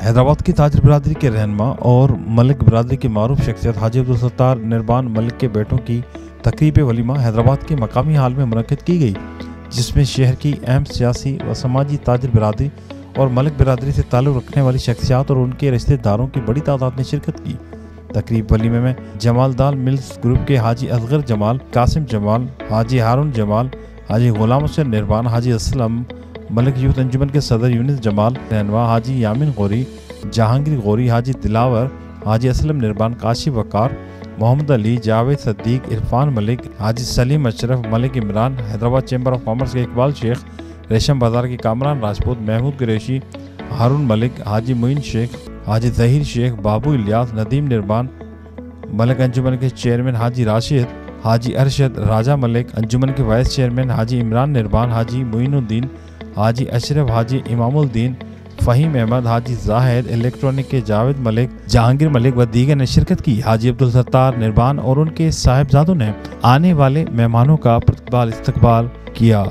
हैदराबाद की ताजिर बिरादरी के रहनुमा और मलिक बिरादरी की मारूफ शख्सियत हाजी अब्दुल सत्तार निर्बान मलिक के बेटों की तकरीब वलीमा हैदराबाद के मकामी हाल में मुनक़िद की गई, जिसमें शहर की अहम सियासी व समाजी ताजिर बिरादरी और मलिक बिरादरी से ताल्लुक़ रखने वाली शख्सियात और उनके रिश्तेदारों की बड़ी तादाद ने शिरकत की। तकरीब वलीमे में जमालदाल मिल्स ग्रुप के हाजी असगर जमाल, कासिम जमाल, हाजी हारून जमाल, हाजी गुलाम हुसैन निर्बान, हाजी असलम, मलिक यूथ अंजुमन के सदर यूनिस जमाल, रहनुमा Haji Yamin Ghauri, Jahangir Ghauri, Haji Dilawar, Haji Aslam Nirban, Kashi Waqar, Mohammad Ali, Javed Saddiq, Irfan Malik, Haji Salim Ashraf, Malik Imran, Hyderabad chamber of commerce के इकबाल शेख, रेशम बाजार की कामरान राजपूत, महमूद कुरैशी, हारून मलिक, हाजी मुइन शेख, हाजी जहीर शेख, बाबू इलियास, नदीम निर्बान, मलिक अंजुमन के चेयरमैन हाजी राशिद, हाजी अरशद, राजा मलिक, अंजुमन के वाइस चेयरमैन हाजी इमरान निर्बान, हाजी मुइनुद्दीन, हाजी अशरफ, हाजी इमामुद्दीन, फ़हीम अहमद, हाजी जाहिद, इलेक्ट्रॉनिक के जावेद मलिक, जहांगीर मलिक व दीगर ने शिरकत की। हाजी अब्दुल सत्तार निर्बान और उनके साहिबजादों ने आने वाले मेहमानों का इस्तकबाल किया।